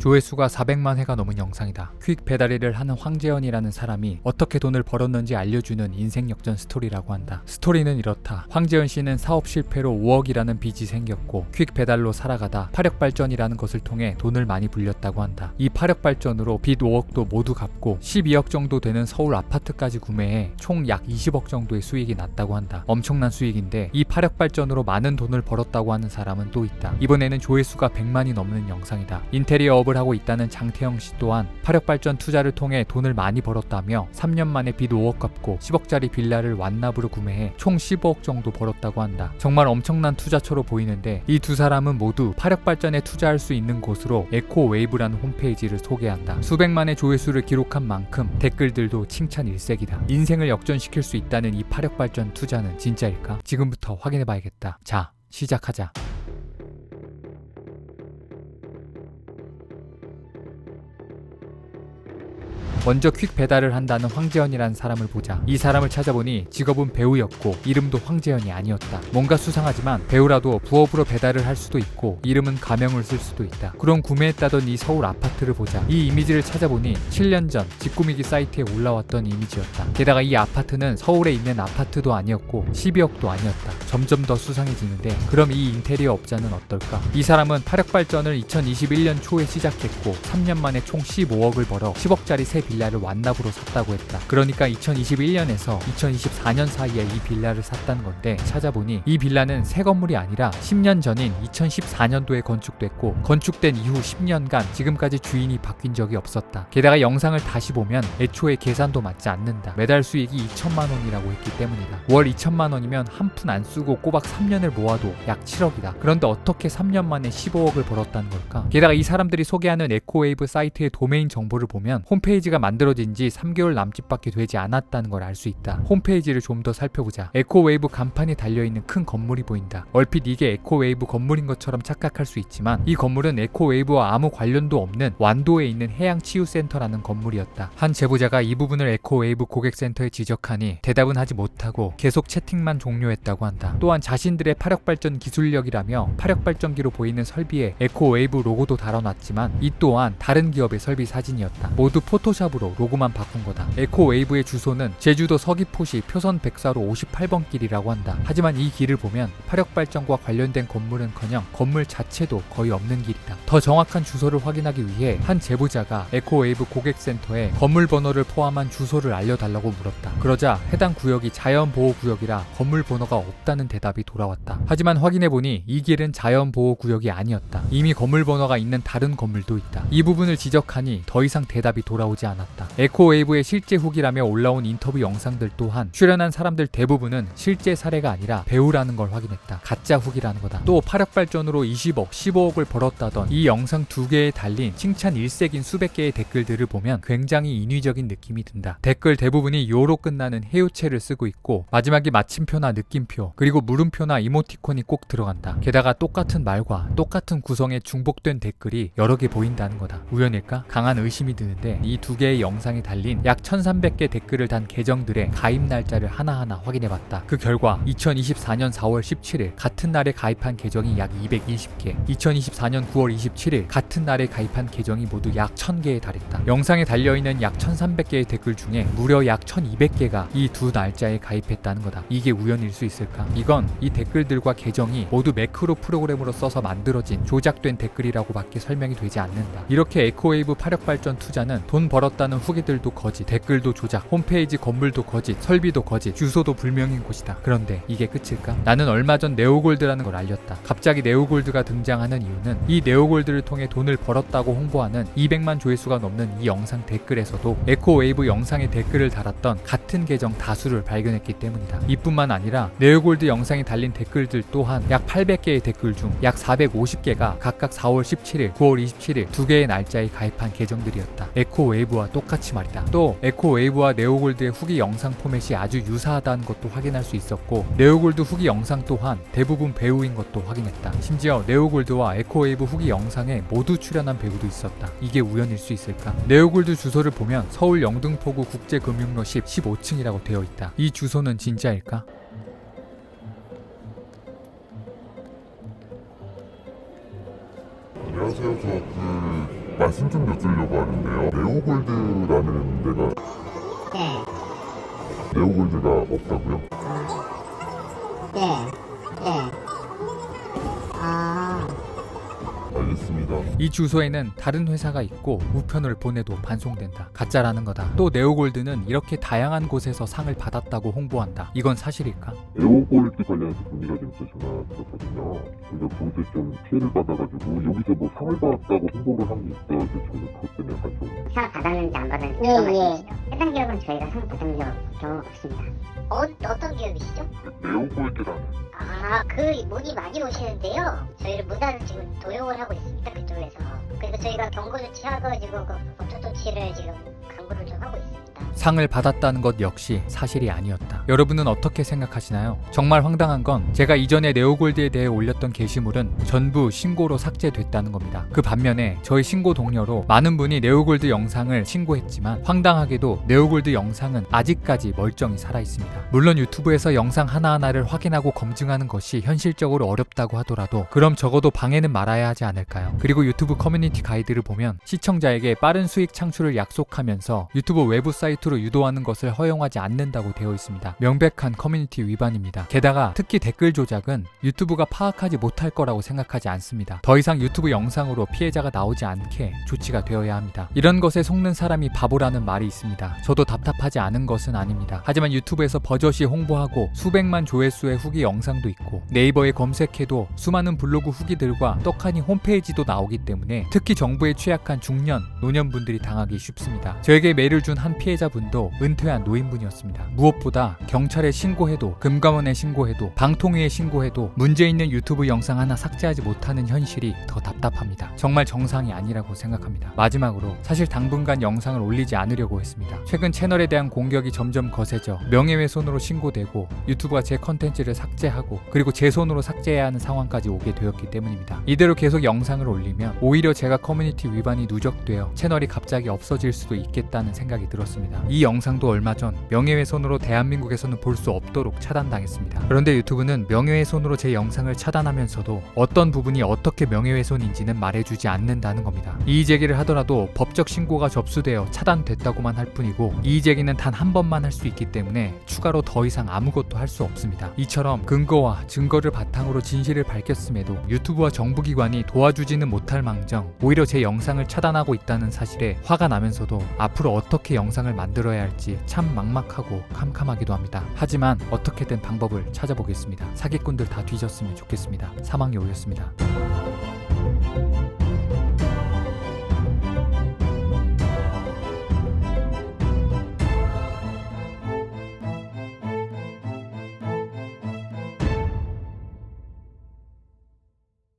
조회수가 400만 회가 넘은 영상이다. 퀵 배달일을 하는 황재현이라는 사람이 어떻게 돈을 벌었는지 알려주는 인생 역전 스토리라고 한다. 스토리는 이렇다. 황재현 씨는 사업 실패로 5억이라는 빚이 생겼고 퀵 배달로 살아가다 파력발전이라는 것을 통해 돈을 많이 불렸다고 한다. 이 파력발전으로 빚 5억도 모두 갚고 12억 정도 되는 서울 아파트까지 구매해 총 약 20억 정도의 수익이 났다고 한다. 엄청난 수익인데 이 파력발전으로 많은 돈을 벌었다고 하는 사람은 또 있다. 이번에는 조회수가 100만이 넘는 영상이다. 인테리어 업을 하고 있다는 장태영 씨 또한 파력발전 투자를 통해 돈을 많이 벌었다며 3년 만에 빚 5억 갚고 10억짜리 빌라를 완납으로 구매해 총 15억 정도 벌었다고 한다. 정말 엄청난 투자처로 보이는데 이 두 사람은 모두 파력발전에 투자할 수 있는 곳으로 에코웨이브라는 홈페이지를 소개한다. 수백만의 조회수를 기록한 만큼 댓글들도 칭찬 일색이다. 인생을 역전시킬 수 있다는 이 파력발전 투자는 진짜일까? 지금부터 확인해봐야겠다. 자, 시작하자. 먼저 퀵 배달을 한다는 황재현이라는 사람을 보자. 이 사람을 찾아보니 직업은 배우였고 이름도 황재현이 아니었다. 뭔가 수상하지만 배우라도 부업으로 배달을 할 수도 있고 이름은 가명을 쓸 수도 있다. 그럼 구매했다던 이 서울 아파트를 보자. 이 이미지를 찾아보니 7년 전 직구미기 사이트에 올라왔던 이미지였다. 게다가 이 아파트는 서울에 있는 아파트도 아니었고 12억도 아니었다. 점점 더 수상해지는데 그럼 이 인테리어 업자는 어떨까? 이 사람은 파력발전을 2021년 초에 시작했고 3년 만에 총 15억을 벌어 10억짜리 새 빌라를 완납으로 샀다고 했다. 그러니까 2021년에서 2024년 사이에 이 빌라를 샀다는 건데 찾아보니 이 빌라는 새 건물이 아니라 10년 전인 2014년도에 건축됐고 건축된 이후 10년간 지금까지 주인이 바뀐 적이 없었다. 게다가 영상을 다시 보면 애초에 계산도 맞지 않는다. 매달 수익이 2천만 원이라고 했기 때문이다. 월 2천만 원이면 한 푼 안 쓰고 꼬박 3년을 모아도 약 7억이다. 그런데 어떻게 3년 만에 15억을 벌었다는 걸까? 게다가 이 사람들이 소개하는 에코웨이브 사이트의 도메인 정보를 보면 홈페이지가 만들어진 지 3개월 남짓밖에 되지 않았다는 걸 알 수 있다. 홈페이지를 좀 더 살펴보자. 에코웨이브 간판이 달려있는 큰 건물이 보인다. 얼핏 이게 에코웨이브 건물인 것처럼 착각할 수 있지만 이 건물은 에코웨이브와 아무 관련도 없는 완도에 있는 해양치유센터라는 건물이었다. 한 제보자가 이 부분을 에코웨이브 고객센터에 지적하니 대답은 하지 못하고 계속 채팅만 종료했다고 한다. 또한 자신들의 파력발전 기술력이라며 파력발전기로 보이는 설비에 에코웨이브 로고도 달아놨지만 이 또한 다른 기업의 설비 사진이었다. 모두 포토샵 으로 로고만 바꾼 거다. 에코웨이브의 주소는 제주도 서귀포시 표선 104로 58번 길이라고 한다. 하지만 이 길을 보면 파력발전과 관련된 건물은커녕 건물 자체도 거의 없는 길이다. 더 정확한 주소를 확인하기 위해 한 제보자가 에코웨이브 고객센터에 건물 번호를 포함한 주소를 알려달라고 물었다. 그러자 해당 구역이 자연보호구역이라 건물 번호가 없다는 대답이 돌아왔다. 하지만 확인해보니 이 길은 자연보호구역이 아니었다. 이미 건물 번호가 있는 다른 건물도 있다. 이 부분을 지적하니 더 이상 대답이 돌아오지 않았다. 에코웨이브의 실제 후기라며 올라온 인터뷰 영상들 또한 출연한 사람들 대부분은 실제 사례가 아니라 배우라는 걸 확인했다. 가짜 후기라는 거다. 또 파력발전으로 20억, 15억을 벌었다던 이 영상 두 개에 달린 칭찬 일색인 수백 개의 댓글들을 보면 굉장히 인위적인 느낌이 든다. 댓글 대부분이 요로 끝나는 해요체를 쓰고 있고 마지막에 마침표나 느낌표 그리고 물음표나 이모티콘이 꼭 들어간다. 게다가 똑같은 말과 똑같은 구성의 중복된 댓글이 여러 개 보인다는 거다. 우연일까? 강한 의심이 드는데 이 두 개의 영상에 달린 약 1300개 댓글을 단 계정들의 가입 날짜를 하나하나 확인해봤다. 그 결과 2024년 4월 17일 같은 날에 가입한 계정이 약 220개, 2024년 9월 27일 같은 날에 가입한 계정이 모두 약 1000개에 달했다. 영상에 달려있는 약 1300개의 댓글 중에 무려 약 1200개가 이 두 날짜에 가입했다는 거다. 이게 우연일 수 있을까? 이건 이 댓글들과 계정이 모두 매크로 프로그램으로 써서 만들어진 조작된 댓글이라고 밖에 설명이 되지 않는다. 이렇게 에코웨이브 파력발전 투자는 돈 벌었다는 후기들도 거짓, 댓글도 조작, 홈페이지 건물도 거짓, 설비도 거짓, 주소도 불명인 곳이다. 그런데 이게 끝일까? 나는 얼마 전 네오골드라는 걸 알렸다. 갑자기 네오골드가 등장하는 이유는 이 네오골드를 통해 돈을 벌었다고 홍보하는 200만 조회수가 넘는 이 영상 댓글에서도 에코웨이브 영상에 댓글을 달았던 같은 계정 다수를 발견했기 때문이다. 이뿐만 아니라 네오골드 영상에 달린 댓글들 또한 약 800개의 댓글 중 약 450개가 각각 4월 17일, 9월 27일 두 개의 날짜에 가입한 계정들이었다. 에코웨이브와 똑같이 말이다. 또 에코웨이브와 네오골드의 후기 영상 포맷이 아주 유사하다는 것도 확인할 수 있었고 네오골드 후기 영상 또한 대부분 배우인 것도 확인했다. 심지어 네오골드와 에코웨이브 후기 영상에 모두 출연한 배우도 있었다. 이게 우연일 수 있을까? 네오골드 주소를 보면 서울 영등포구 국제금융로 15층이라고 되어 있다. 이 주소는 진짜일까? 안녕하세요. 저 말씀 좀 여쭈려고 하는데요. 네오골드라는 데가 네. 네오골드가 없다고요? 네. 네. 아. 알겠습니다. 이 주소에는 다른 회사가 있고 우편을 보내도 반송된다. 가짜라는 거다. 또 네오골드는 이렇게 다양한 곳에서 상을 받았다고 홍보한다. 이건 사실일까? 네오골드 관련해서 문의가 좀 있어 전화 드렸거든요. 근데 거기서 좀 피해를 받아가지고 여기서 뭐 상을 받았다고 홍보를 한 게 있어요. 그래서 저는 그것 때문에 약간 좀 상 받았는지 안 받았는지 그거 말씀이시죠? 해당 기업은 저희가 상 받은 경우가 없습니다. 어떤 기업이시죠? 네오골드라는 그 문의 많이 오시는데요. 저희를 무단 지금 도용을 하고 있습니다. 그쪽에서. 그래서 저희가 경고 조치해가지고 그 법적 조치를 지금 강구를 좀 하고 있습니다. 상을 받았다는 것 역시 사실이 아니었다. 여러분은 어떻게 생각하시나요? 정말 황당한 건 제가 이전에 네오골드에 대해 올렸던 게시물은 전부 신고로 삭제됐다는 겁니다. 그 반면에 저희 신고 동료로 많은 분이 네오골드 영상을 신고했지만 황당하게도 네오골드 영상은 아직까지 멀쩡히 살아있습니다. 물론 유튜브에서 영상 하나하나를 확인하고 검증하는 것이 현실적으로 어렵다고 하더라도 그럼 적어도 방해는 말아야 하지 않을까요? 그리고 유튜브 커뮤니티 가이드를 보면 시청자에게 빠른 수익 창출을 약속하면서 유튜브 외부 사이트로 유도하는 것을 허용하지 않는다고 되어 있습니다. 명백한 커뮤니티 위반입니다. 게다가 특히 댓글 조작은 유튜브가 파악하지 못할 거라고 생각하지 않습니다. 더 이상 유튜브 영상으로 피해자가 나오지 않게 조치가 되어야 합니다. 이런 것에 속는 사람이 바보라는 말이 있습니다. 저도 답답하지 않은 것은 아닙니다. 하지만 유튜브에서 버젓이 홍보하고 수백만 조회수의 후기 영상도 있고 네이버에 검색해도 수많은 블로그 후기들과 떡하니 홈페이지도 나오기 때문에 특히 정부에 취약한 중년, 노년분들이 당하기 쉽습니다. 저에게 메일을 준 한 피해자분도 은퇴한 노인분이었습니다. 무엇보다 경찰에 신고해도 금감원에 신고해도 방통위에 신고해도 문제 있는 유튜브 영상 하나 삭제하지 못하는 현실이 더 답답합니다. 정말 정상이 아니라고 생각합니다. 마지막으로 사실 당분간 영상을 올리지 않으려고 했습니다. 최근 채널에 대한 공격이 점점 거세져 명예훼손으로 신고되고 유튜브가 제 컨텐츠를 삭제하고 그리고 제 손으로 삭제해야 하는 상황까지 오게 되었기 때문입니다. 이대로 계속 영상을 올리면 오히려 제가 커뮤니티 위반이 누적되어 채널이 갑자기 없어질 수도 있겠다는 생각이 들었습니다. 이 영상도 얼마 전 명예훼손으로 대한민국에서는 볼 수 없도록 차단당했습니다. 그런데 유튜브는 명예훼손으로 제 영상을 차단하면서도 어떤 부분이 어떻게 명예훼손인지는 말해주지 않는다는 겁니다. 이의제기를 하더라도 법적 신고가 접수되어 차단됐다고만 할 뿐이고 이의제기는 단 한 번만 할 수 있기 때문에 추가로 더 이상 아무것도 할 수 없습니다. 이처럼 근거와 증거를 바탕으로 진실을 밝혔음에도 유튜브와 정부기관이 도와주지는 못할 망정 오히려 제 영상을 차단하고 있다는 사실에 화가 나면서도 앞으로 어떻게 영상을 만들어야 할지 참 막막하고 캄캄하기도 합니다. 하지만 어떻게든 방법을 찾아보겠습니다. 사기꾼들 다 뒤졌으면 좋겠습니다. 사망요였습니다.